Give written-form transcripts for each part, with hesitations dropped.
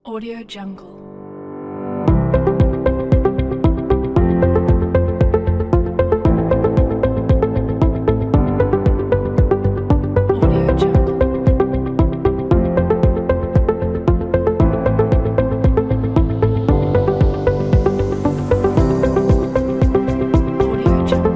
Audio Jungle. Audio Jungle. Audio Jungle. Audio Jungle.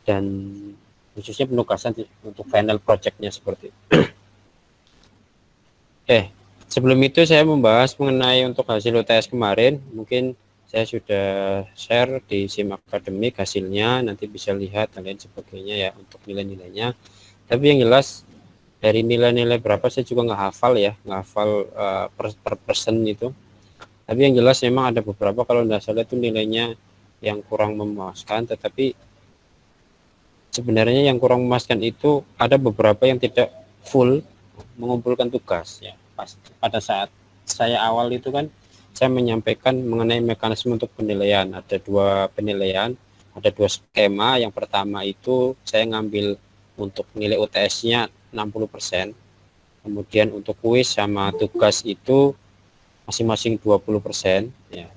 Dan khususnya penugasan untuk final projectnya seperti itu. Sebelum itu saya membahas mengenai untuk hasil UTS kemarin. Mungkin saya sudah share di SIM Akademik hasilnya, nanti bisa lihat dan lain sebagainya ya untuk nilai-nilainya. Tapi yang jelas dari nilai-nilai berapa saya juga nggak hafal ya, nggak hafal per persen itu. Tapi yang jelas memang ada beberapa kalau nggak salah itu nilainya yang kurang memuaskan, tetapi sebenarnya yang kurang memuaskan itu ada beberapa yang tidak full mengumpulkan tugas ya. Pada saat saya awal itu kan saya menyampaikan mengenai mekanisme untuk penilaian. Ada dua penilaian, ada dua skema. Yang pertama itu saya ngambil untuk nilai UTS-nya 60%. Kemudian untuk kuis sama tugas itu masing-masing 20% ya.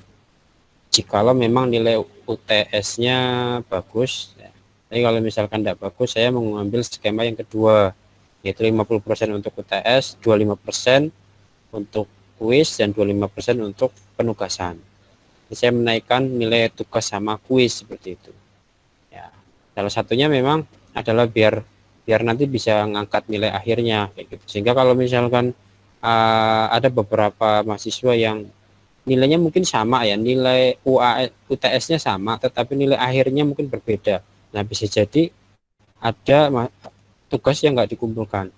Jikalau memang nilai UTS-nya bagus ya. Tapi kalau misalkan tidak bagus, saya mengambil skema yang kedua, yaitu 50% untuk UTS, 25% untuk kuis, dan 25% untuk penugasan. Jadi saya menaikkan nilai tugas sama kuis seperti itu. Ya, salah satunya memang adalah biar nanti bisa ngangkat nilai akhirnya, kayak gitu. Sehingga kalau misalkan ada beberapa mahasiswa yang nilainya mungkin sama ya, nilai UTS-nya sama, tetapi nilai akhirnya mungkin berbeda. Nah, bisa jadi ada tugas yang nggak dikumpulkan.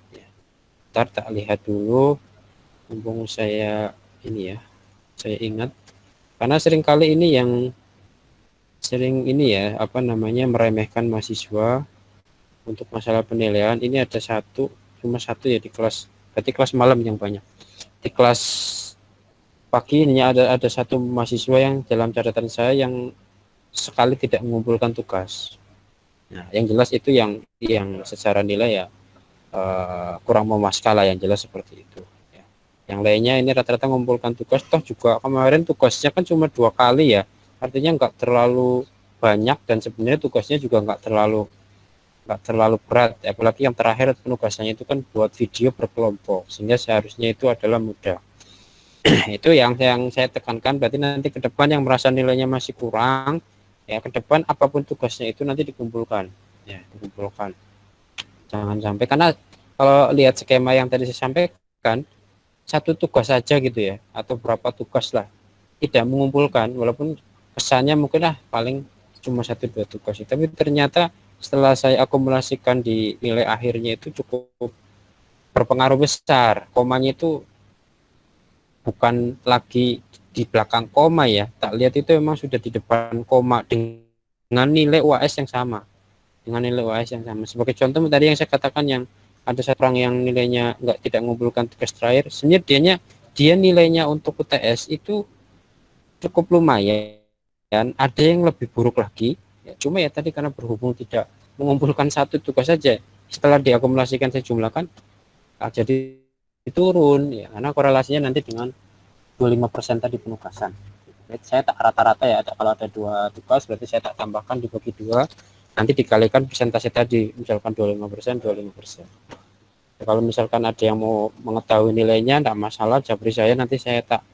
Ntar tak lihat dulu, mumpung saya ini ya, saya ingat. Karena seringkali ini yang sering ini ya, apa namanya, meremehkan mahasiswa untuk masalah penilaian. Ini ada cuma satu ya di kelas, berarti kelas malam yang banyak. Di kelas pagi ini ada satu mahasiswa yang dalam catatan saya yang sekali tidak mengumpulkan tugas. Nah, yang jelas itu yang secara nilai ya kurang memuaskan lah, yang jelas seperti itu. Ya. Yang lainnya ini rata-rata mengumpulkan tugas, toh juga kemarin tugasnya kan cuma 2 kali ya, artinya nggak terlalu banyak, dan sebenarnya tugasnya juga nggak terlalu berat. Apalagi yang terakhir penugasannya itu kan buat video berkelompok, sehingga seharusnya itu adalah mudah. Itu yang saya tekankan. Berarti nanti ke depan yang merasa nilainya masih kurang, ya ke depan apapun tugasnya itu nanti dikumpulkan, ya dikumpulkan. Jangan sampai, karena kalau lihat skema yang tadi saya sampaikan, satu tugas saja gitu ya, atau berapa tugas lah, tidak mengumpulkan, walaupun kesannya mungkin paling cuma 1-2 tugas, tapi ternyata setelah saya akumulasikan di nilai akhirnya itu cukup berpengaruh besar. Komanya itu bukan lagi di belakang koma ya, tak lihat itu memang sudah di depan koma dengan nilai UAS yang sama. Sebagai contoh tadi yang saya katakan, yang ada satu orang yang nilainya tidak mengumpulkan tugas terakhir, sebenarnya dia nilainya untuk UTS itu cukup lumayan, dan ada yang lebih buruk lagi ya, cuma ya tadi karena berhubung tidak mengumpulkan satu tugas saja, setelah diakumulasikan saya jumlahkan jadi turun ya, karena korelasinya nanti dengan 25% tadi penugasan. Saya tak rata-rata ya, kalau ada 2 tugas berarti saya tak tambahkan dibagi 2, nanti dikalikan persentase tadi, misalkan 25%. Ya, kalau misalkan ada yang mau mengetahui nilainya, tidak masalah, japri saya, nanti saya tak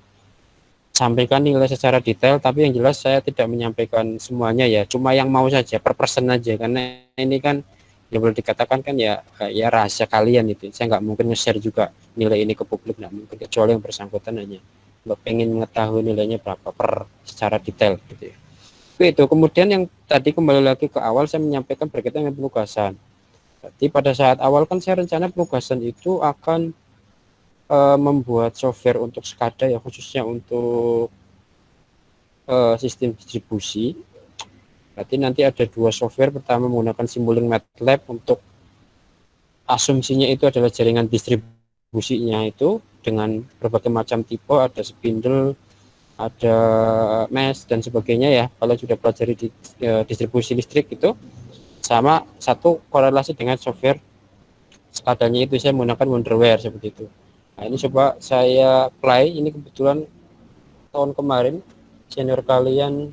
sampaikan nilai secara detail, tapi yang jelas saya tidak menyampaikan semuanya ya, cuma yang mau saja per persen aja, karena ini kan ya boleh dikatakan kan ya rahasia kalian itu. Saya nggak mungkin nge-share juga nilai ini ke publik, nggak mungkin, kecuali yang bersangkutan hanya pengen mengetahui nilainya berapa secara detail gitu ya. Itu kemudian yang tadi kembali lagi ke awal, saya menyampaikan berkaitan dengan penugasan. Jadi pada saat awal kan saya rencana penugasan itu akan membuat software untuk SCADA ya, khususnya untuk sistem distribusi. Berarti nanti ada 2 software, pertama menggunakan Simulink MATLAB untuk asumsinya itu adalah jaringan distribusi distribusinya itu dengan berbagai macam tipe, ada spindle, ada mesh dan sebagainya ya. Kalau sudah pelajari di distribusi listrik itu, sama satu korelasi dengan software SCADA-nya itu saya menggunakan Wonderware seperti itu. Nah, ini coba saya play, ini kebetulan tahun kemarin senior kalian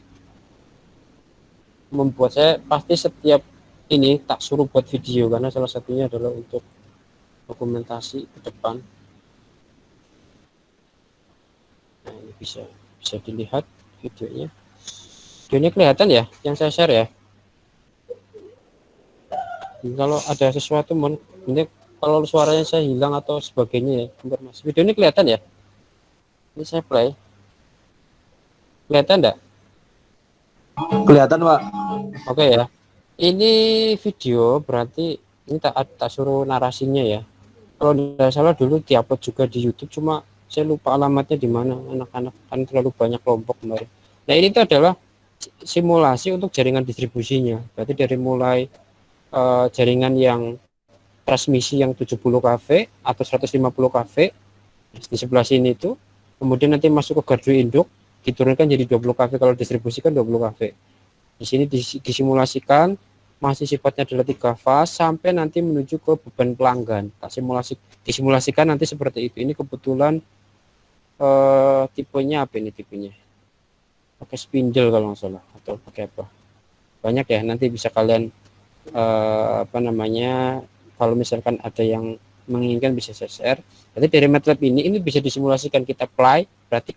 membuat, saya pasti setiap ini tak suruh buat video karena salah satunya adalah untuk dokumentasi ke depan. Nah, ini bisa dilihat videonya. Videonya kelihatan ya yang saya share ya. Kalau ada sesuatu ini kalau suaranya saya hilang atau sebagainya ya, informasi. Video ini kelihatan ya? Ini saya play. Kelihatan enggak? Kelihatan, Pak. Oke ya. Ini video berarti ini tak suruh narasinya ya. Kalau tidak salah dulu diupload juga di YouTube, cuma saya lupa alamatnya di mana. Anak-anak kan terlalu banyak kelompok kemarin. Nah, ini itu adalah simulasi untuk jaringan distribusinya. Berarti dari mulai jaringan yang transmisi yang 70 kV atau 150 kV di sebelah sini itu, kemudian nanti masuk ke gardu induk, diturunkan jadi 20 kV, kalau distribusikan 20 kV. Di sini disimulasikan masih sifatnya adalah 3 fase sampai nanti menuju ke beban pelanggan. Disimulasikan nanti seperti itu. Ini kebetulan tipenya apa ini tipenya? Pakai spindle kalau nggak salah, atau pakai apa? Banyak ya, nanti bisa kalian kalau misalkan ada yang menginginkan bisa saya share. Jadi dari MATLAB ini bisa disimulasikan, kita play, berarti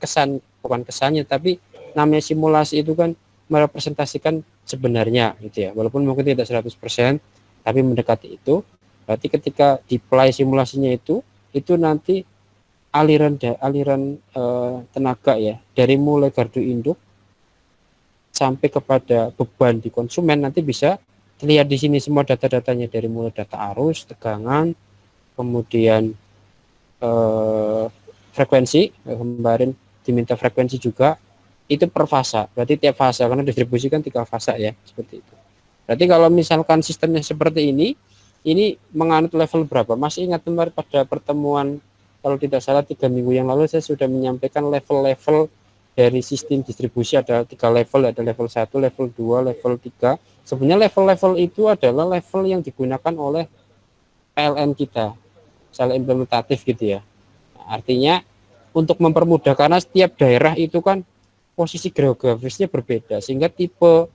bukan kesannya, tapi namanya simulasi itu kan merepresentasikan sebenarnya gitu ya, walaupun mungkin tidak 100% tapi mendekati itu. Berarti ketika di play simulasinya itu nanti aliran tenaga ya, dari mulai gardu induk sampai kepada beban di konsumen nanti bisa terlihat di sini semua data-datanya, dari mulai data arus, tegangan, kemudian frekuensi. Kemarin diminta frekuensi juga, itu per fase, berarti tiap fase, karena distribusi kan 3 fase ya, seperti itu. Berarti kalau misalkan sistemnya seperti ini menganut level berapa? Masih ingat kemarin pada pertemuan kalau tidak salah 3 minggu yang lalu saya sudah menyampaikan level-level dari sistem distribusi, ada 3 level, ada level 1, level 2, level 3. Sebenarnya level-level itu adalah level yang digunakan oleh PLN kita, secara implementatif gitu ya. Nah, artinya untuk mempermudah, karena setiap daerah itu kan posisi geografisnya berbeda, sehingga tipe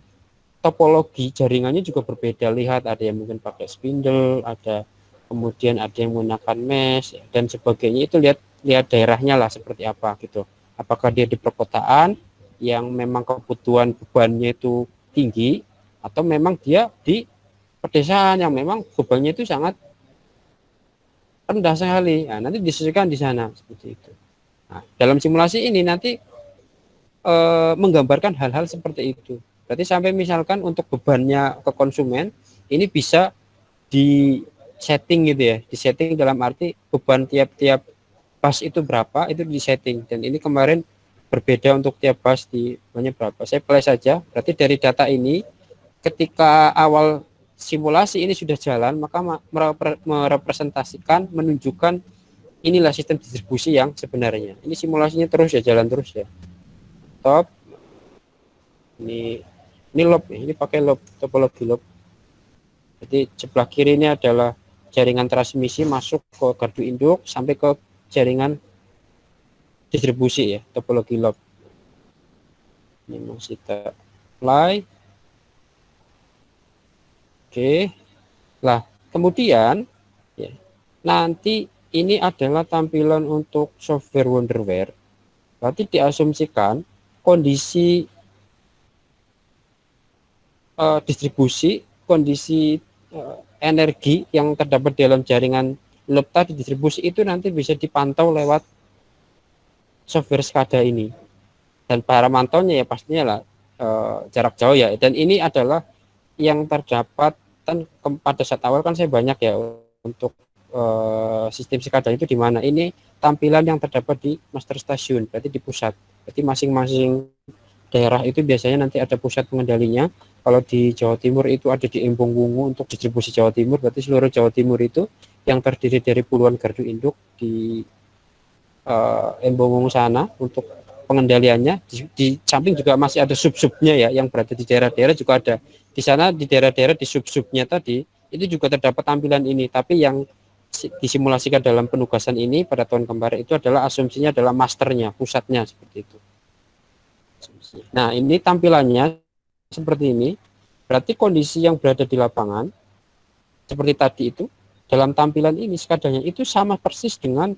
topologi jaringannya juga berbeda. Lihat, ada yang mungkin pakai spindle, kemudian ada yang menggunakan mesh dan sebagainya. Itu lihat daerahnya lah seperti apa gitu. Apakah dia di perkotaan yang memang kebutuhan bebannya itu tinggi, atau memang dia di pedesaan yang memang bebannya itu sangat rendah sekali. Nah, nanti disesuaikan di sana seperti itu. Nah, dalam simulasi ini nanti menggambarkan hal-hal seperti itu. Berarti sampai misalkan untuk bebannya ke konsumen ini bisa di setting gitu ya, di setting dalam arti beban tiap-tiap bus itu berapa, itu di setting. Dan ini kemarin berbeda untuk tiap bus di banyak berapa. Saya play saja. Berarti dari data ini ketika awal simulasi ini sudah jalan, maka merepresentasikan, menunjukkan inilah sistem distribusi yang sebenarnya. Ini simulasinya terus ya, jalan terus ya. Top. Ini loop, ini pakai loop, topologi loop. Jadi sebelah kiri ini adalah jaringan transmisi masuk ke gardu induk sampai ke jaringan distribusi ya, topologi loop. Ini masih kita apply. Oke. Lah, kemudian ya, nanti ini adalah tampilan untuk software Wonderware. Berarti diasumsikan kondisi distribusi, kondisi energi yang terdapat dalam jaringan loop tadi distribusi itu nanti bisa dipantau lewat software SCADA ini. Dan para mantaunya ya pastinya lah jarak jauh ya. Dan ini adalah yang terdapat pada saat awal kan saya banyak ya untuk sistem SCADA itu di mana. Ini tampilan yang terdapat di master station, berarti di pusat. Berarti masing-masing daerah itu biasanya nanti ada pusat pengendalinya. Kalau di Jawa Timur itu ada di Embong Wungu untuk distribusi Jawa Timur, berarti seluruh Jawa Timur itu yang terdiri dari puluhan gardu induk di embung sana untuk pengendaliannya. Di samping juga masih ada sub-subnya ya, yang berada di daerah-daerah juga ada. Di sana di daerah-daerah di sub-subnya tadi itu juga terdapat tampilan ini, tapi yang disimulasikan dalam penugasan ini pada tahun kemarin itu adalah asumsinya adalah masternya, pusatnya seperti itu. Nah, ini tampilannya seperti ini. Berarti kondisi yang berada di lapangan seperti tadi itu dalam tampilan ini sekadanya itu sama persis dengan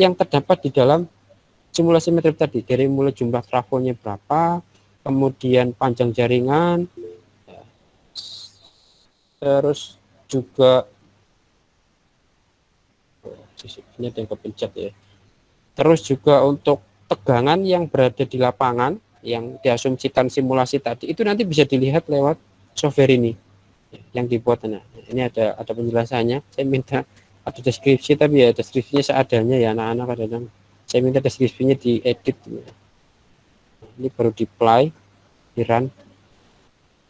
yang terdapat di dalam simulasi MATLAB tadi, dari mulai jumlah trafonya berapa, kemudian panjang jaringan, terus juga ini ada yang kepencet ya. Terus juga untuk tegangan yang berada di lapangan yang diasumsikan simulasi tadi itu nanti bisa dilihat lewat software ini yang dibuat. Nah, ini ada penjelasannya. Saya minta ada deskripsi, tapi ya deskripsinya seadanya ya anak-anak, kadang saya minta deskripsinya diedit. Ini baru di play, di run,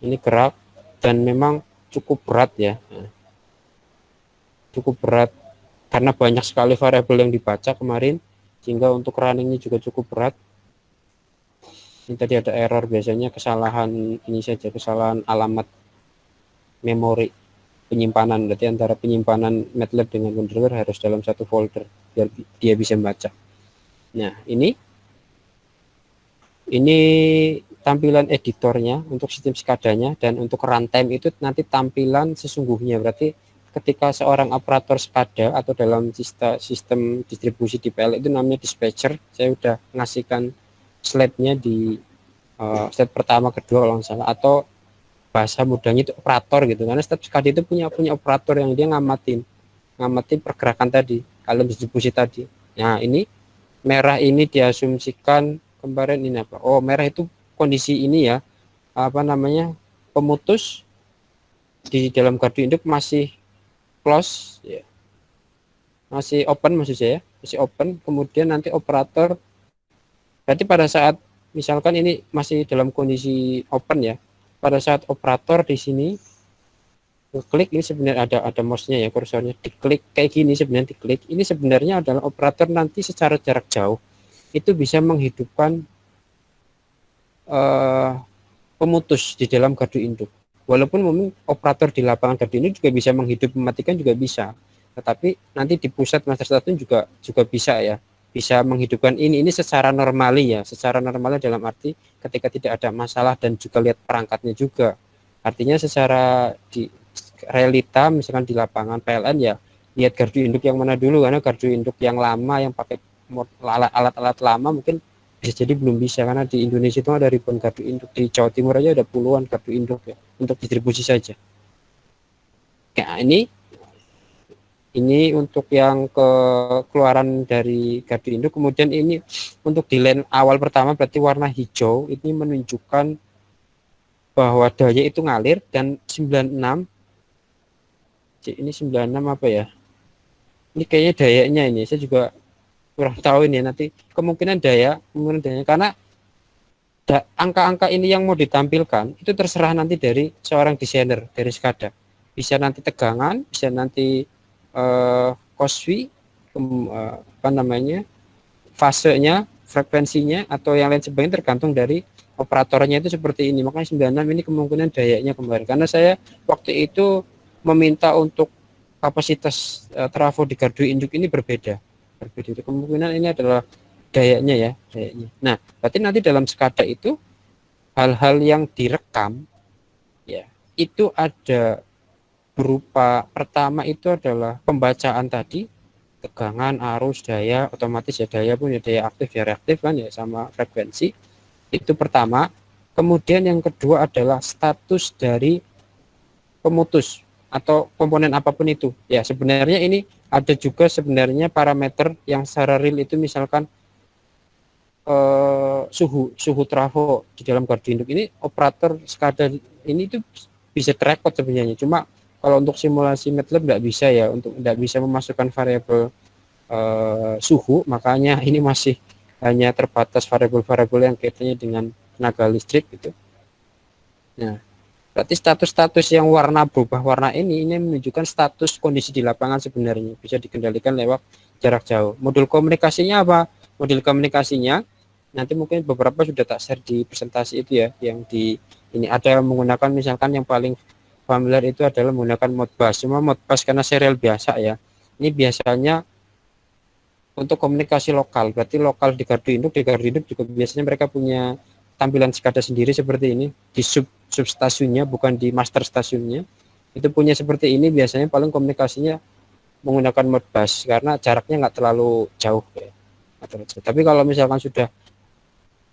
ini gerak dan memang cukup berat ya, cukup berat karena banyak sekali variabel yang dibaca kemarin, sehingga untuk runningnya juga cukup berat. Ini tadi ada error, biasanya kesalahan ini saja, kesalahan alamat memori penyimpanan. Berarti antara penyimpanan MATLAB dengan WonderWare harus dalam satu folder biar dia bisa membaca. Nah, ini tampilan editornya untuk sistem SCADA-nya, dan untuk runtime itu nanti tampilan sesungguhnya. Berarti ketika seorang operator SCADA atau dalam sistem distribusi di PLC itu namanya dispatcher. Saya udah ngasihkan slide-nya di slide pertama, kedua kalau nggak salah, atau bahasa mudahnya itu operator gitu, karena setiap SCADA itu punya operator yang dia ngamatin pergerakan tadi, kalau distribusi tadi. Nah, ini merah ini diasumsikan kemarin ini apa? Oh, merah itu kondisi ini ya, apa namanya, pemutus di dalam gardu induk masih close ya, masih open maksud saya, masih open. Kemudian nanti operator, berarti pada saat misalkan ini masih dalam kondisi open ya, pada saat operator di sini klik, ini sebenarnya ada mouse-nya ya, kursornya diklik kayak gini, sebenarnya diklik ini sebenarnya adalah operator nanti secara jarak jauh itu bisa menghidupkan pemutus di dalam gardu induk. Walaupun mungkin operator di lapangan gardu induk juga bisa mematikan juga bisa, tetapi nanti di pusat master satu juga bisa ya, bisa menghidupkan ini secara normal ya, secara normal dalam arti ketika tidak ada masalah, dan juga lihat perangkatnya juga. Artinya secara di realita misalkan di lapangan PLN ya, lihat gardu induk yang mana dulu, karena gardu induk yang lama yang pakai alat-alat lama mungkin bisa jadi belum bisa, karena di Indonesia itu ada ribuan gardu induk, di Jawa Timur aja ada puluhan gardu induk ya untuk distribusi saja. Nah, ini untuk yang keluaran dari gardu induk. Kemudian ini untuk di line awal pertama, berarti warna hijau ini menunjukkan bahwa daya itu ngalir, dan 96 ini 96 apa ya, ini kayaknya dayanya, ini saya juga kurang tahu ini, nanti kemungkinan daya karena angka-angka ini yang mau ditampilkan itu terserah nanti dari seorang desainer, dari SCADA. Bisa nanti tegangan, bisa nanti Cosby, apa namanya, fasenya, frekuensinya, atau yang lain sebagainya, tergantung dari operatornya itu seperti ini. Makanya 96 ini kemungkinan dayanya kemarin, karena saya waktu itu meminta untuk kapasitas trafo di gardu induk ini berbeda. Kemungkinan ini adalah dayanya ya, dayanya. Nah, berarti nanti dalam SCADA itu hal-hal yang direkam ya, itu ada berupa, pertama itu adalah pembacaan tadi, tegangan, arus, daya, otomatis ya daya pun ya daya aktif ya reaktif kan ya, sama frekuensi. Itu pertama. Kemudian yang kedua adalah status dari pemutus atau komponen apapun itu. Ya, sebenarnya ini ada juga sebenarnya parameter yang secara real itu, misalkan suhu trafo di dalam gardu induk ini, operator SCADA ini itu bisa terekod sebenarnya. Cuma kalau untuk simulasi MATLAB nggak bisa ya, untuk nggak bisa memasukkan variabel suhu, makanya ini masih hanya terbatas variabel-variabel yang kaitannya dengan tenaga listrik gitu. Nah, Berarti status-status yang warna berubah warna ini menunjukkan status kondisi di lapangan sebenarnya bisa dikendalikan lewat jarak jauh. Modul komunikasinya apa? Modul komunikasinya nanti mungkin beberapa sudah tak share di presentasi itu ya, yang di ini ada yang menggunakan misalkan yang paling familiar itu adalah menggunakan Modbus. Cuma Modbus karena serial biasa ya. Ini biasanya untuk komunikasi lokal. Berarti lokal di gardu induk juga biasanya mereka punya tampilan SCADA sendiri seperti ini di substasiunnya, bukan di master stasiunnya. Itu punya seperti ini, biasanya paling komunikasinya menggunakan Modbus karena jaraknya nggak terlalu jauh ya. Tapi kalau misalkan sudah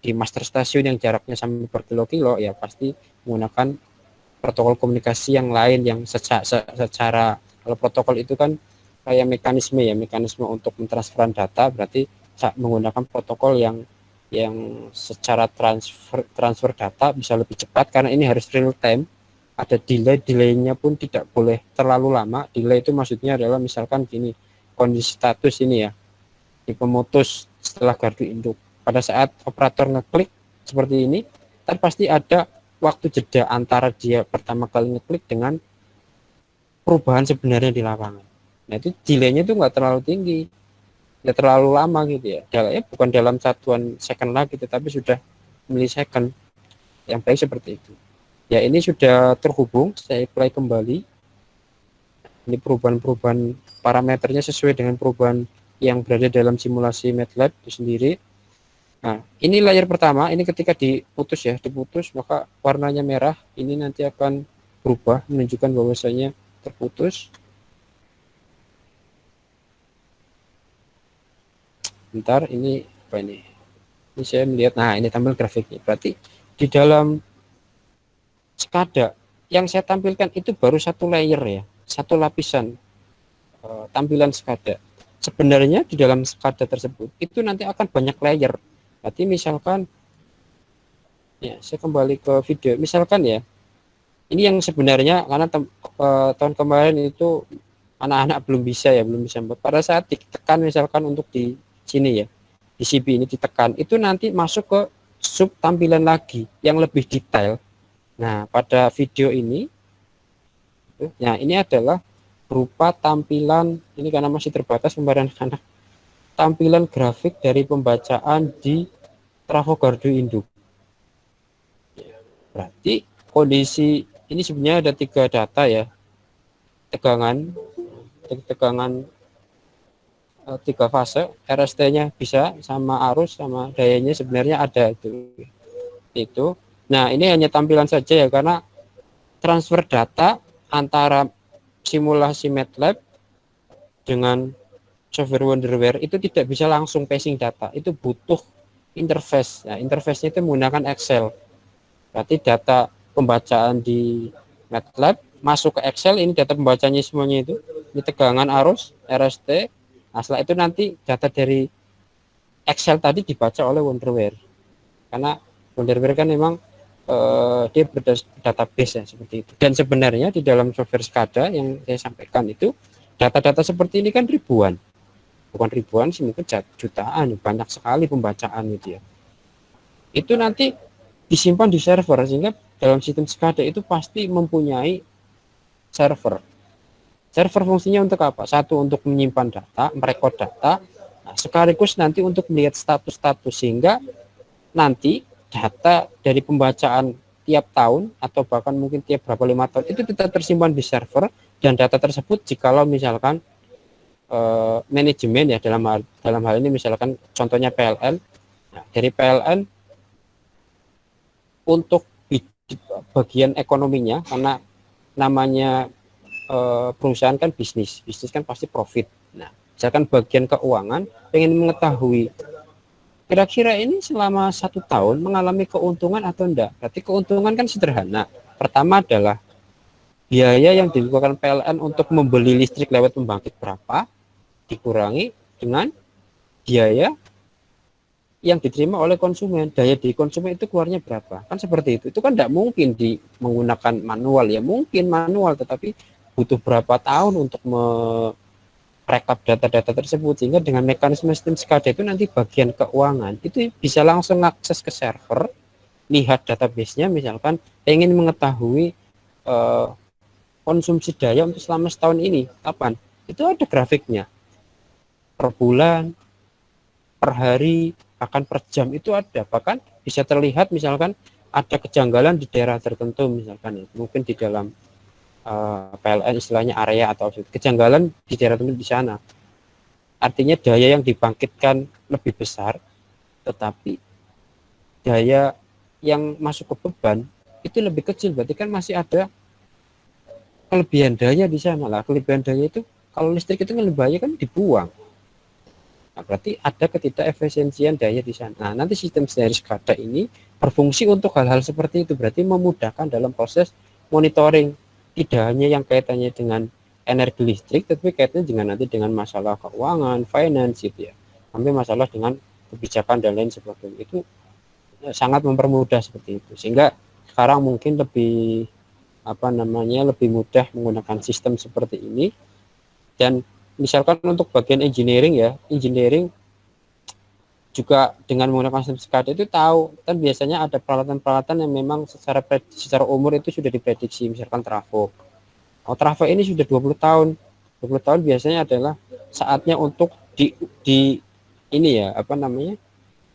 di master stasiun yang jaraknya sampai berkilo-kilo ya pasti menggunakan protokol komunikasi yang lain yang secara kalau protokol itu kan kayak mekanisme untuk mentransferan data, berarti menggunakan protokol yang secara transfer data bisa lebih cepat karena ini harus real time. Ada delaynya pun tidak boleh terlalu lama. Delay itu maksudnya adalah misalkan gini, kondisi status ini ya di pemutus setelah gardu induk, pada saat operator ngeklik seperti ini kan pasti ada waktu jeda antara dia pertama kali ngeklik dengan perubahan sebenarnya di lapangan. Nah itu delaynya itu nggak terlalu tinggi, ya terlalu lama gitu ya. Bukan dalam satuan second lagi tetapi sudah milisecond. Yang baik seperti itu. Ya ini sudah terhubung, saya play kembali. Ini perubahan parameternya sesuai dengan perubahan yang berada dalam simulasi MATLAB itu sendiri. Nah, ini layar pertama, ini ketika diputus maka warnanya merah, ini nanti akan berubah menunjukkan bahwasanya terputus. Bentar, ini apa ini? Ini saya melihat, nah ini tampil grafiknya. Berarti di dalam SCADA yang saya tampilkan itu baru satu layer ya, satu lapisan tampilan SCADA. Sebenarnya di dalam SCADA tersebut itu nanti akan banyak layer. Berarti misalkan, ya saya kembali ke video. Misalkan ya, ini yang sebenarnya karena tahun kemarin itu anak-anak belum bisa. Pada saat ditekan misalkan untuk di sini ya, di CP ini ditekan, itu nanti masuk ke sub tampilan lagi yang lebih detail. Nah, pada video ini, nah ini adalah berupa tampilan, ini karena masih terbatas gambaran anak, tampilan grafik dari pembacaan di trafo gardu induk. Berarti kondisi ini sebenarnya ada 3 data ya, tegangan 3 fase, RST-nya bisa, sama arus, sama dayanya sebenarnya ada itu. Nah ini hanya tampilan saja ya, karena transfer data antara simulasi MATLAB dengan software Wonderware itu tidak bisa langsung passing data, itu butuh interface. Nah interface-nya itu menggunakan Excel. Berarti data pembacaan di MATLAB masuk ke Excel, ini data pembacanya semuanya itu, ini tegangan, arus, RST. Nah setelah itu nanti data dari Excel tadi dibaca oleh Wonderware, karena Wonderware kan memang dia database ya seperti itu. Dan sebenarnya di dalam software SCADA yang saya sampaikan itu data-data seperti ini kan ribuan, bukan ribuan sih, mungkin jutaan, banyak sekali pembacaan itu ya. Itu nanti disimpan di server, sehingga dalam sistem SCADA itu pasti mempunyai server. Server fungsinya untuk apa? Satu, untuk menyimpan data, merekod data, nah, sekaligus nanti untuk melihat status-status, sehingga nanti data dari pembacaan tiap tahun atau bahkan mungkin tiap berapa 5 tahun itu tetap tersimpan di server, dan data tersebut jikalau misalkan manajemen ya, dalam hal ini misalkan contohnya PLN, nah, dari PLN untuk bagian ekonominya, karena namanya perusahaan kan bisnis kan pasti profit. Nah misalkan bagian keuangan pengen mengetahui kira-kira ini selama 1 tahun mengalami keuntungan atau enggak. Berarti keuntungan kan sederhana. Pertama adalah biaya yang dikeluarkan PLN untuk membeli listrik lewat pembangkit berapa, dikurangi dengan biaya yang diterima oleh konsumen. Daya di konsumen itu keluarnya berapa. Kan seperti itu. Itu kan tidak mungkin menggunakan manual ya. Mungkin manual, tetapi butuh berapa tahun untuk rekap data-data tersebut, sehingga dengan mekanisme sistem SCADA itu nanti bagian keuangan itu bisa langsung akses ke server, lihat database-nya, misalkan ingin mengetahui eh, konsumsi daya untuk selama setahun ini kapan, itu ada grafiknya, per bulan, per hari, bahkan per jam itu ada, bahkan bisa terlihat misalkan ada kejanggalan di daerah tertentu misalkan mungkin di dalam PLN istilahnya area atau kejanggalan di daerah tertentu di sana, artinya daya yang dibangkitkan lebih besar tetapi daya yang masuk ke beban itu lebih kecil, berarti kan masih ada kelebihan daya di sana lah. Kelebihan daya itu kalau listrik itu kan lebih banyak kan dibuang. Nah, berarti ada ketidakefisiensian daya di sana. Nah, nanti sistem dari SCADA ini berfungsi untuk hal-hal seperti itu, berarti memudahkan dalam proses monitoring, tidak hanya yang kaitannya dengan energi listrik, tapi kaitannya dengan nanti dengan masalah keuangan, finance gitu ya, sampai masalah dengan kebijakan dan lain sebagainya. Itu sangat mempermudah seperti itu, sehingga sekarang mungkin lebih lebih mudah menggunakan sistem seperti ini. Dan misalkan untuk bagian engineering ya, engineering juga dengan menggunakan sistem SCADA itu tahu kan biasanya ada peralatan-peralatan yang memang secara umur itu sudah diprediksi, misalkan trafo. Oh, trafo ini sudah 20 tahun. 20 tahun biasanya adalah saatnya untuk di ini ya,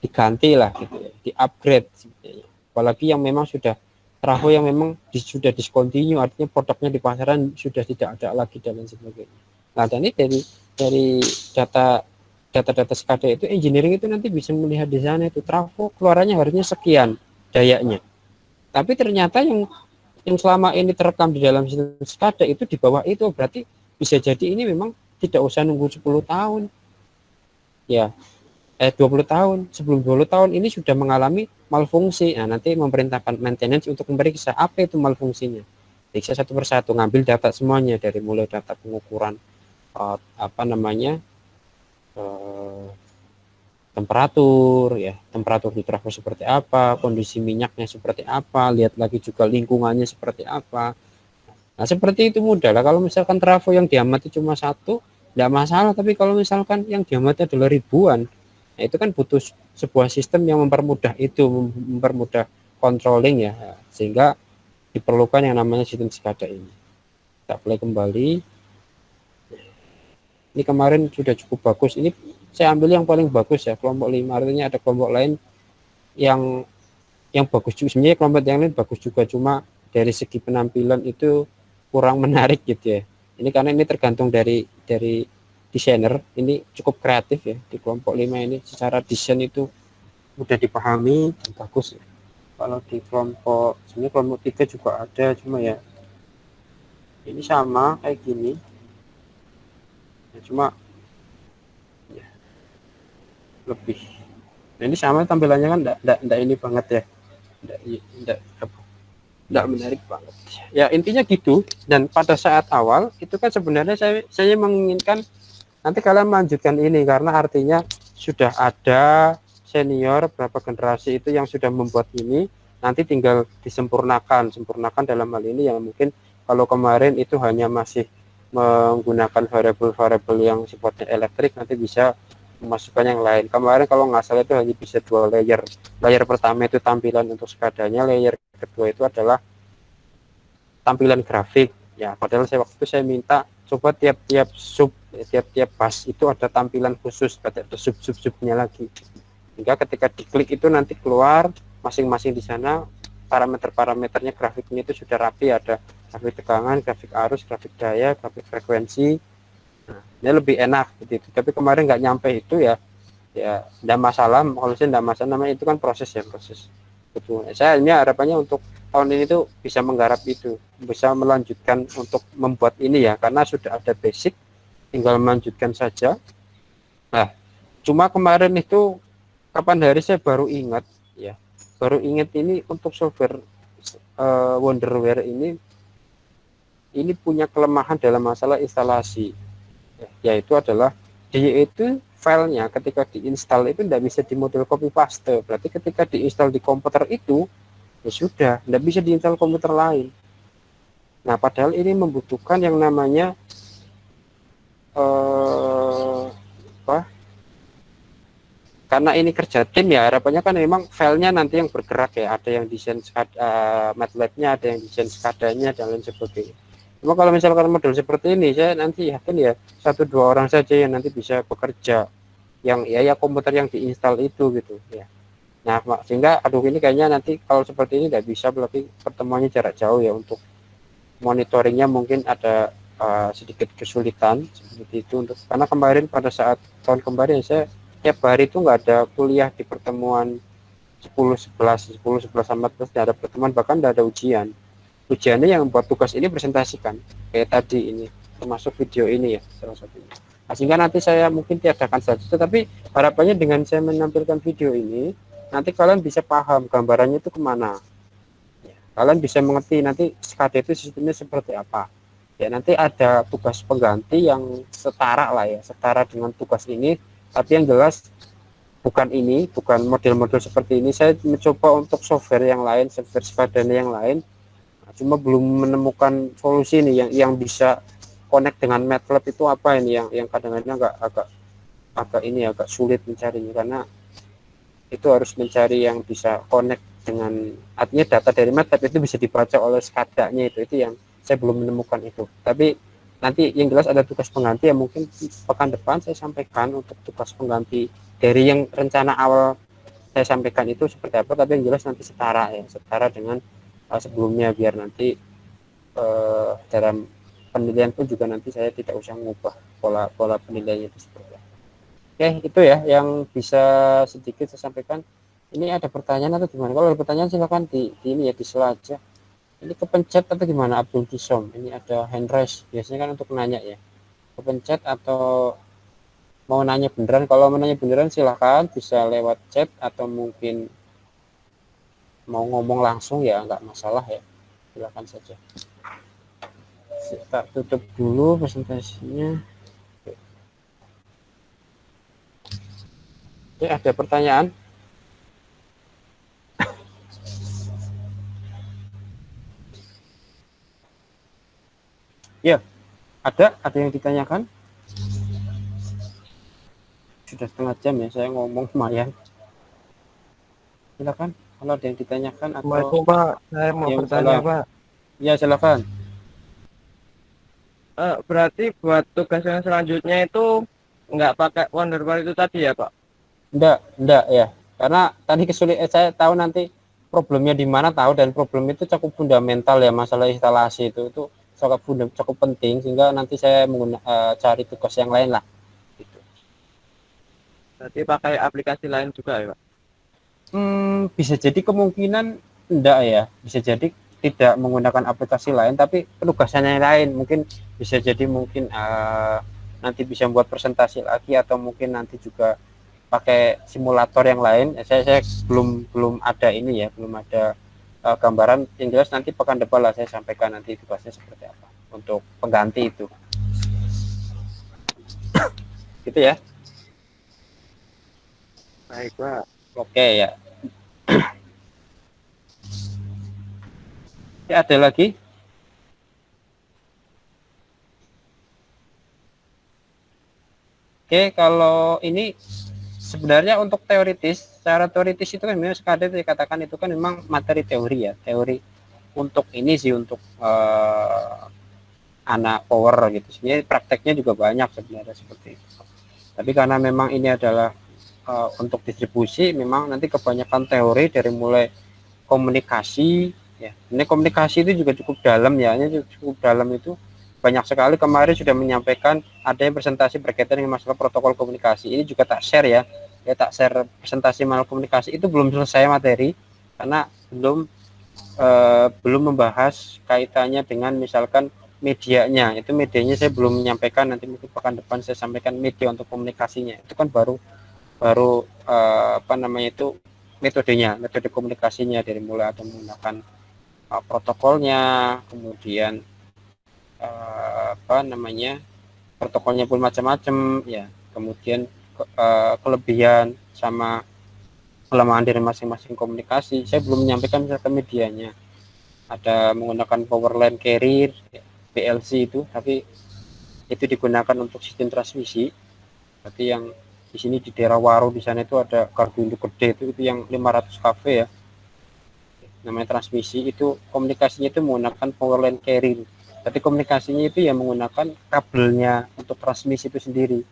diganti lah gitu ya, di-upgrade sebetulnya. Apalagi yang memang sudah trafo yang memang sudah discontinue, artinya produknya di pasaran sudah tidak ada lagi dan lain sebagainya. Nah, dan ini dari data SCADA itu engineering itu nanti bisa melihat di sana itu trafo keluarannya harusnya sekian dayanya. Tapi ternyata yang selama ini terekam di dalam sistem SCADA itu di bawah itu, berarti bisa jadi ini memang tidak usah nunggu 10 tahun. Ya, 20 tahun. Sebelum 20 tahun ini sudah mengalami malfungsi. Nah, nanti memerintahkan maintenance untuk memeriksa apa itu malfungsinya. Periksa satu persatu, ngambil data semuanya dari mulai data pengukuran temperatur ya, temperatur di trafo seperti apa, kondisi minyaknya seperti apa, lihat lagi juga lingkungannya seperti apa. Nah, seperti itu mudah lah. Kalau misalkan trafo yang diamati cuma satu, tidak masalah. Tapi kalau misalkan yang diamati adalah ribuan, nah itu kan butuh sebuah sistem yang mempermudah itu, mempermudah controlling ya, sehingga diperlukan yang namanya sistem SCADA ini. Kita play kembali. Ini kemarin sudah cukup bagus. Ini saya ambil yang paling bagus ya, kelompok 5. Artinya ada kelompok lain yang bagus juga. Sebenarnya kelompok yang lain bagus juga, cuma dari segi penampilan itu kurang menarik gitu ya. Ini karena ini tergantung dari desainer. Ini cukup kreatif ya di kelompok 5 ini, secara desain itu mudah dipahami dan bagus ya. Kalau di sebenarnya kelompok 3 juga ada, cuma ya ini sama kayak gini ya, cuma ya, lebih. Nah, ini sama tampilannya kan enggak ini banget ya, enggak menarik banget ya, intinya gitu. Dan pada saat awal itu kan sebenarnya saya menginginkan nanti kalian melanjutkan ini, karena artinya sudah ada senior berapa generasi itu yang sudah membuat ini, nanti tinggal disempurnakan dalam hal ini yang mungkin kalau kemarin itu hanya masih menggunakan variabel-variabel yang sifatnya elektrik, nanti bisa memasukkan yang lain. Kemarin kalau nggak salah itu hanya bisa 2 layer. Layer pertama itu tampilan untuk SCADA-nya, layer kedua itu adalah tampilan grafik ya. Padahal waktu itu saya minta coba tiap-tiap bus itu ada tampilan khusus, ada sub-subnya lagi, hingga ketika diklik itu nanti keluar masing-masing di sana parameternya, grafiknya itu sudah rapi, ada grafik tegangan, grafik arus, grafik daya, grafik frekuensi. Nah, ini lebih enak gitu. Tapi kemarin nggak nyampe itu ya tidak masalah. Kalau saya tidak masalah, namanya itu kan proses itu. Saya ini harapannya untuk tahun ini tuh bisa menggarap itu, bisa melanjutkan untuk membuat ini ya, karena sudah ada basic, tinggal melanjutkan saja. Nah, cuma kemarin itu kapan hari saya baru ingat ini untuk software Wonderware ini punya kelemahan dalam masalah instalasi, yaitu adalah dia itu filenya ketika diinstal itu tidak bisa dimodel copy paste. Berarti ketika diinstal di komputer itu ya sudah, tidak bisa diinstal komputer lain. Nah, padahal ini membutuhkan yang namanya karena ini kerja tim ya, harapannya kan memang filenya nanti yang bergerak ya, ada yang desain MATLAB-nya, ada yang desain SCADA-nya dan lain sebagainya. Cuma kalau misalkan model seperti ini, saya nanti yakin ya 1-2 orang saja yang nanti bisa bekerja, yang ya komputer yang diinstal itu gitu ya. Nah, sehingga aduh ini kayaknya nanti kalau seperti ini nggak bisa berarti pertemuannya jarak jauh ya, untuk monitoringnya mungkin ada sedikit kesulitan seperti itu, untuk karena kemarin pada saat tahun kemarin saya tiap hari itu nggak ada kuliah di pertemuan 10-11 sama terus ada pertemuan, bahkan nggak ada ujiannya yang buat tugas ini presentasikan kayak tadi ini, termasuk video ini ya salah satunya. Nah, sehingga nanti saya mungkin tiadakan saja, tetapi harapannya dengan saya menampilkan video ini nanti kalian bisa paham gambarannya itu kemana, kalian bisa mengerti nanti SCADA itu sistemnya seperti apa ya. Nanti ada tugas pengganti yang setara lah ya, setara dengan tugas ini, tapi yang jelas bukan ini, bukan model-model seperti ini. Saya mencoba untuk software yang lain, software SCADA yang lain, cuma belum menemukan solusi nih yang bisa connect dengan MATLAB itu apa ini, yang kadang-kadang agak sulit mencarinya, karena itu harus mencari yang bisa connect dengan, artinya data dari MATLAB itu bisa dibaca oleh SCADA-nya, itu yang saya belum menemukan itu. Tapi nanti yang jelas ada tugas pengganti yang mungkin pekan depan saya sampaikan untuk tugas pengganti dari yang rencana awal saya sampaikan itu seperti apa, tapi yang jelas nanti setara ya, setara dengan sebelumnya, biar nanti dalam penilaian pun juga nanti saya tidak usah mengubah pola penilaiannya itu seperti apa. Oke, itu ya yang bisa sedikit saya sampaikan. Ini ada pertanyaan atau gimana? Kalau ada pertanyaan silakan di ini ya, di slide aja. Ini kepencet atau gimana Abdul Kisom? Ini ada hand raise, biasanya kan untuk nanya ya. Kepencet atau mau nanya beneran? Kalau mau nanya beneran silahkan bisa lewat chat, atau mungkin mau ngomong langsung ya nggak masalah ya, silakan saja. Kita tutup dulu presentasinya. Ya, ada pertanyaan? Ya, ada yang ditanyakan? Sudah setengah jam ya saya ngomong lumayan. Silakan kalau ada yang ditanyakan atau Pak, saya mau ya, bertanya salah. Pak. Ya silakan. Berarti buat tugas yang selanjutnya itu nggak pakai Wonderwall itu tadi ya Pak? Enggak ya. Karena tadi kesulitan saya tahu nanti problemnya di mana tahu, dan problem itu cukup fundamental ya, masalah instalasi itu cukup penting, sehingga nanti saya cari tugas yang lain lah. Gitu. Berarti pakai aplikasi lain juga ya Pak? Bisa jadi kemungkinan enggak ya, bisa jadi tidak menggunakan aplikasi lain, tapi penugasannya yang lain. Mungkin bisa jadi mungkin nanti bisa membuat presentasi lagi, atau mungkin nanti juga pakai simulator yang lain. Saya belum ada ini ya, belum ada gambaran. Yang jelas nanti pekan depan lah saya sampaikan nanti tugasnya seperti apa untuk pengganti itu. Gitu ya. Baik Pak. Oke ya. Ya, ada lagi? Oke, kalau ini sebenarnya untuk teoritis, secara teoritis itu kan memang SCADA dikatakan itu kan memang materi teori ya, teori untuk ini sih, untuk anak power gitu. Sebenarnya prakteknya juga banyak sebenarnya seperti itu. Tapi karena memang ini adalah untuk distribusi, memang nanti kebanyakan teori dari mulai komunikasi ya. Ini komunikasi itu juga cukup dalam ya, ini cukup dalam, itu banyak sekali. Kemarin sudah menyampaikan ada yang presentasi berkaitan dengan masalah protokol komunikasi. Ini juga tak share ya, tak share presentasi masalah komunikasi itu belum selesai materi, karena belum membahas kaitannya dengan misalkan medianya. Itu medianya saya belum menyampaikan, nanti mungkin pekan depan saya sampaikan media untuk komunikasinya. Itu kan baru metode komunikasinya, dari mulai atau menggunakan protokolnya, kemudian protokolnya pun macam-macam ya, kemudian kelebihan sama kelemahan dari masing-masing komunikasi. Saya belum menyampaikan misalkan medianya, ada menggunakan power line carrier ya, PLC itu, tapi itu digunakan untuk sistem transmisi. Berarti Di sini di daerah Waro di sana itu ada gardu induk gede itu yang 500 kV ya, namanya transmisi. Itu komunikasinya itu menggunakan power line carrier. Jadi komunikasinya itu ya menggunakan kabelnya untuk transmisi itu sendiri.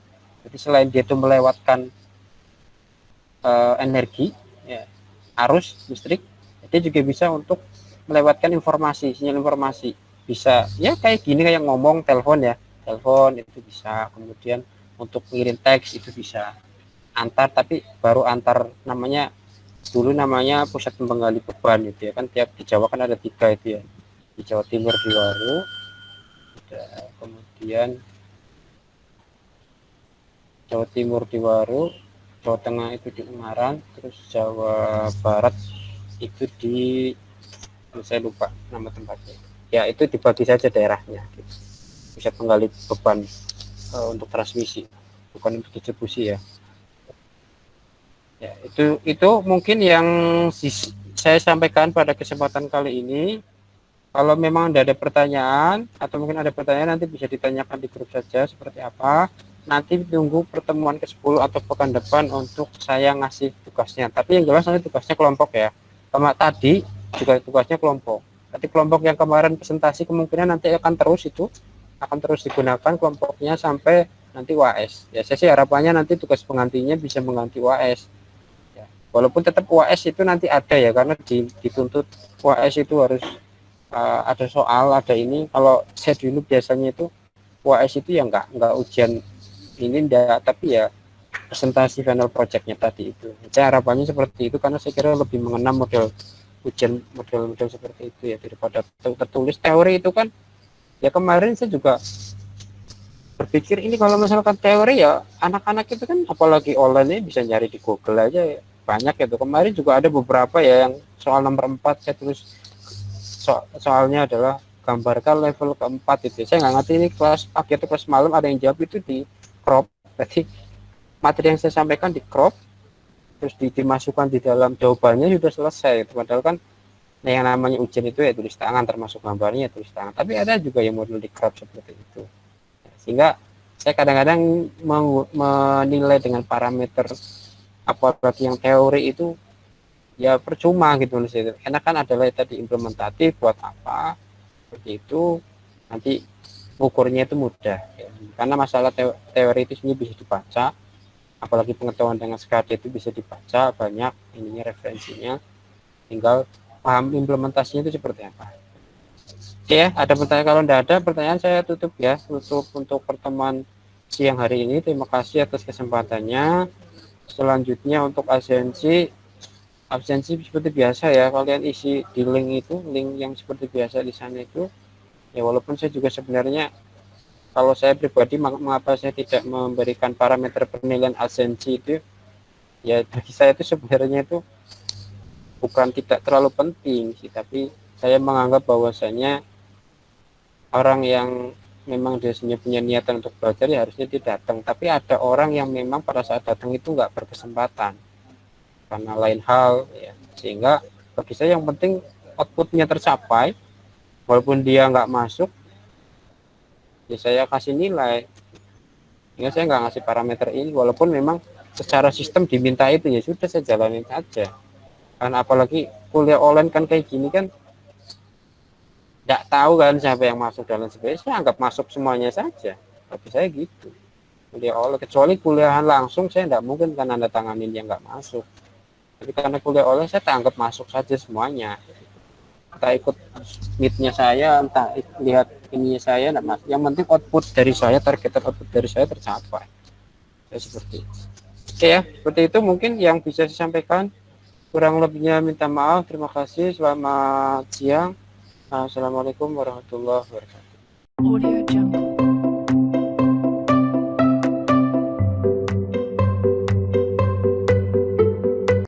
Jadi selain dia itu melewatkan energi ya, arus listrik, dia juga bisa untuk melewatkan informasi, sinyal informasi. Bisa ya kayak gini, kayak ngomong telepon ya, telepon itu bisa. Kemudian untuk ngirim teks itu bisa antar, tapi baru antar namanya dulu namanya pusat penggali beban gitu ya kan. Tiap di Jawa kan ada 3 itu ya, di Jawa Timur di Waru, kemudian Jawa Timur di Waru, Jawa Tengah itu di Ungaran, terus Jawa Barat itu di, saya lupa nama tempatnya ya, itu dibagi saja daerahnya gitu. Pusat penggali beban untuk transmisi, bukan untuk distribusi ya. Ya, itu mungkin yang saya sampaikan pada kesempatan kali ini. Kalau memang tidak ada pertanyaan, atau mungkin ada pertanyaan, nanti bisa ditanyakan di grup saja seperti apa. Nanti tunggu pertemuan ke-10 atau pekan depan untuk saya ngasih tugasnya. Tapi yang jelas nanti tugasnya kelompok ya. Sama tadi juga tugasnya kelompok. Tapi kelompok yang kemarin presentasi kemungkinan nanti akan terus digunakan kelompoknya sampai nanti UAS. Ya, saya sih harapannya nanti tugas penggantinya bisa mengganti UAS. Ya, walaupun tetap UAS itu nanti ada ya, karena dituntut UAS itu harus ada soal, ada ini. Kalau saya dulu biasanya itu UAS itu ya enggak ujian ini enggak, tapi ya presentasi final projectnya tadi itu. Saya harapannya seperti itu, karena saya kira lebih mengenal model ujian, model seperti itu ya, daripada tertulis teori itu kan. Ya kemarin saya juga berpikir ini kalau misalkan teori ya anak-anak itu kan apalagi online bisa nyari di Google aja ya, banyak itu. Kemarin juga ada beberapa ya yang soal nomor 4 saya tulis soalnya adalah gambarkan level keempat itu. Saya nggak ngerti ini kelas pagi atau kelas malam ada yang jawab itu di crop. Jadi materi yang saya sampaikan di crop, terus dimasukkan di dalam jawabannya sudah selesai. Padahal kan yang namanya ujian itu ya tulis tangan, termasuk gambarnya ya tulis tangan. Tapi ada juga yang model di crop seperti itu. Sehingga saya kadang-kadang menilai dengan parameter apalagi yang teori itu ya percuma gitu loh. Karena kan adalah tadi implementatif, buat apa seperti itu, nanti ukurnya itu mudah ya. Karena masalah teori itu sebenarnya bisa dibaca, apalagi pengetahuan dengan SKD itu bisa dibaca banyak ininya, referensinya, tinggal paham implementasinya itu seperti apa. Oke ya, ada pertanyaan? Kalau tidak ada pertanyaan saya tutup ya, tutup untuk pertemuan siang hari ini. Terima kasih atas kesempatannya. Selanjutnya untuk absensi seperti biasa ya, kalian isi di link itu, link yang seperti biasa di sana itu ya. Walaupun saya juga sebenarnya, kalau saya pribadi, mengapa saya tidak memberikan parameter penilaian absensi itu ya, bagi saya itu sebenarnya itu bukan tidak terlalu penting sih, tapi saya menganggap bahwasanya orang yang memang dia punya niatan untuk belajar ya harusnya dia datang. Tapi ada orang yang memang pada saat datang itu nggak berkesempatan karena lain hal ya, sehingga bagi saya yang penting outputnya tercapai. Walaupun dia nggak masuk ya saya kasih nilai, ya saya nggak ngasih parameter ini. Walaupun memang secara sistem diminta itu, ya sudah saya jalanin saja. Karena apalagi kuliah online kan kayak gini kan, nggak tahu kan siapa yang masuk dan lain sebagainya. Saya anggap masuk semuanya saja. Tapi saya gitu, kuliah online, kecuali kuliahan langsung saya nggak mungkin kan anda tanganin yang nggak masuk. Tapi karena kuliah online saya tak anggap masuk saja semuanya. Entah ikut meetnya saya, entah lihat ininya saya, enggak masuk. Yang penting output dari saya, target output dari saya tercapai. Saya seperti itu. Oke ya, seperti itu mungkin yang bisa saya sampaikan. Kurang lebihnya minta maaf. Terima kasih. Selamat siang. Assalamualaikum warahmatullahi wabarakatuh. Audio Jungle.